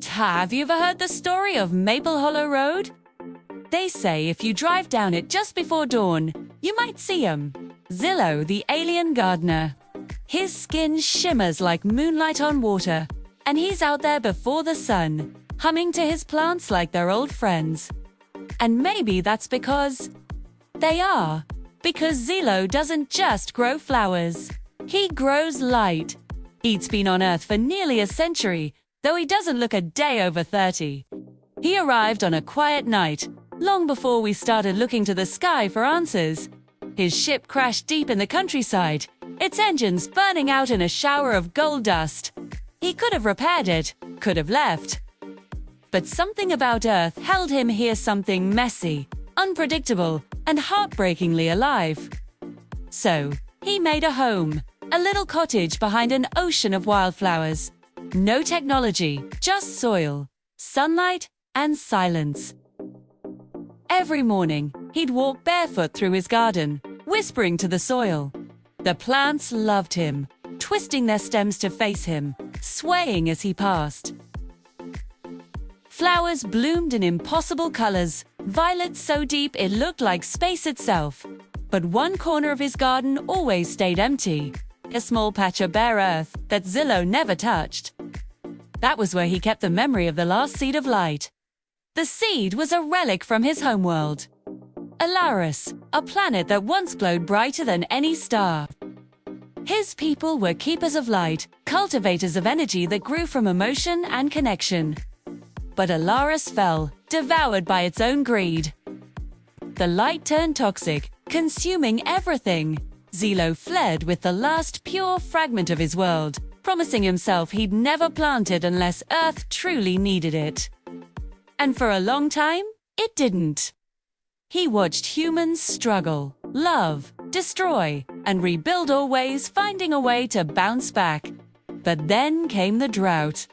Have you ever heard the story of Maple Hollow Road? They say if you drive down it just before dawn, you might see him. Zylo, the alien gardener. His skin shimmers like moonlight on water, and he's out there before the sun, humming to his plants like they're old friends. And maybe that's because they are. Because Zylo doesn't just grow flowers. He grows light. He's been on Earth for nearly a century, though he doesn't look a day over 30. He arrived on a quiet night, long before we started looking to the sky for answers. His ship crashed deep in the countryside, its engines burning out in a shower of gold dust. He could have repaired it, could have left. But something about Earth held him here, something messy, unpredictable, and heartbreakingly alive. So, he made a home, a little cottage behind an ocean of wildflowers. No technology, just soil, sunlight, and silence. Every morning, he'd walk barefoot through his garden, whispering to the soil. The plants loved him, twisting their stems to face him, swaying as he passed. Flowers bloomed in impossible colors, violets so deep it looked like space itself. But one corner of his garden always stayed empty, a small patch of bare earth that Zylo never touched. That was where he kept the memory of the last seed of light. The seed was a relic from his homeworld. Alaris, a planet that once glowed brighter than any star. His people were keepers of light, cultivators of energy that grew from emotion and connection. But Alaris fell, devoured by its own greed. The light turned toxic, consuming everything. Zylo fled with the last pure fragment of his world, promising himself he'd never plant it unless Earth truly needed it. And for a long time, it didn't. He watched humans struggle, love, destroy, and rebuild, always finding a way to bounce back. But then came the drought.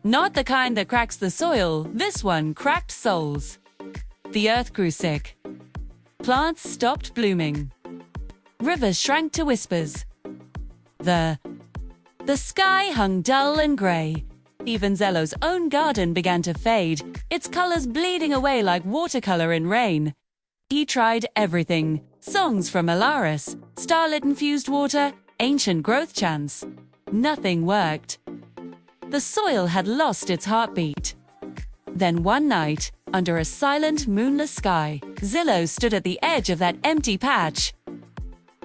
Not the kind that cracks the soil, this one cracked souls. The earth grew sick. Plants stopped blooming. Rivers shrank to whispers. The sky hung dull and grey. Even Zylo's own garden began to fade, its colors bleeding away like watercolor in rain. He tried everything: songs from Alaris, starlit-infused water, ancient growth chants. Nothing worked. The soil had lost its heartbeat. Then one night, under a silent, moonless sky, Zylo stood at the edge of that empty patch.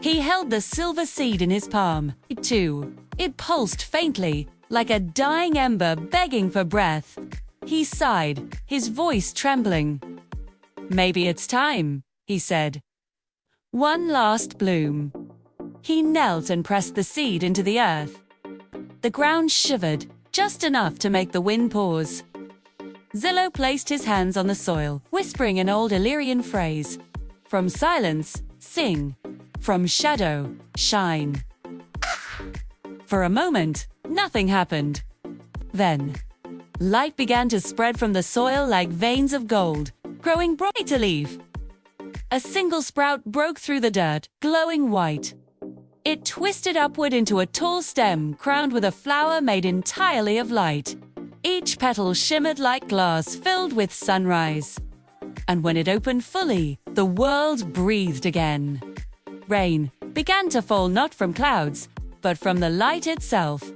He held the silver seed in his palm. It pulsed faintly, like a dying ember begging for breath. He sighed, his voice trembling. "Maybe it's time," he said. One last bloom. He knelt and pressed the seed into the earth. The ground shivered, just enough to make the wind pause. Zylo placed his hands on the soil, whispering an old Illyrian phrase. From silence, sing. From shadow, shine. For a moment, nothing happened. Then, light began to spread from the soil like veins of gold, growing bright to leaf. A single sprout broke through the dirt, glowing white. It twisted upward into a tall stem crowned with a flower made entirely of light. Each petal shimmered like glass filled with sunrise. And when it opened fully, the world breathed again. Rain began to fall not from clouds, but from the light itself.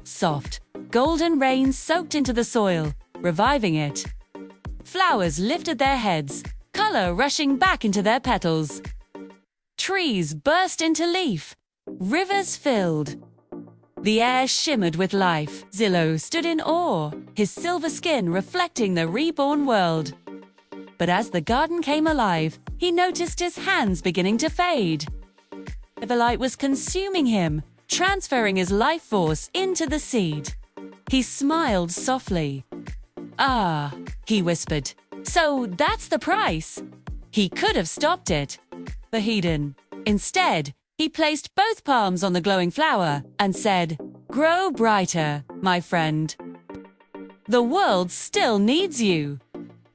Soft, golden rain soaked into the soil, reviving it. Flowers lifted their heads, color rushing back into their petals. Trees burst into leaf. Rivers filled. The air shimmered with life. Zylo stood in awe, his silver skin reflecting the reborn world. But as the garden came alive, he noticed his hands beginning to fade. The light was consuming him, transferring his life force into the seed. He smiled softly. "Ah," he whispered. "So that's the price." He could have stopped it, but he didn't. Instead, he placed both palms on the glowing flower and said, "Grow brighter, my friend. The world still needs you."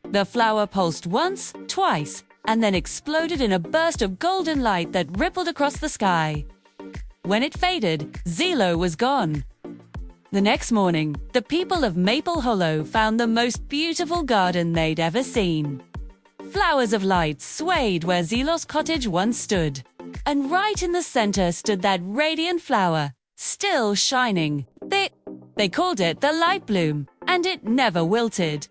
The flower pulsed once, twice, and then exploded in a burst of golden light that rippled across the sky. When it faded, Zylo was gone. The next morning, the people of Maple Hollow found the most beautiful garden they'd ever seen. Flowers of light swayed where Zylo's cottage once stood. And right in the center stood that radiant flower, still shining. They called it the light bloom, and it never wilted.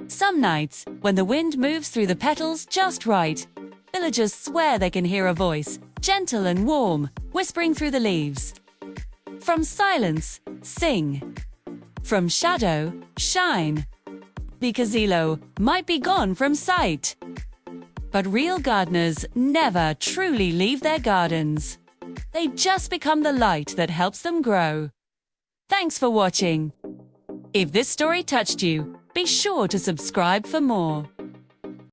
Some nights, when the wind moves through the petals just right, villagers swear they can hear a voice, gentle and warm, whispering through the leaves. From silence, sing. From shadow, shine. Because Zylo might be gone from sight. But real gardeners never truly leave their gardens. They just become the light that helps them grow. Thanks for watching. If this story touched you, be sure to subscribe for more.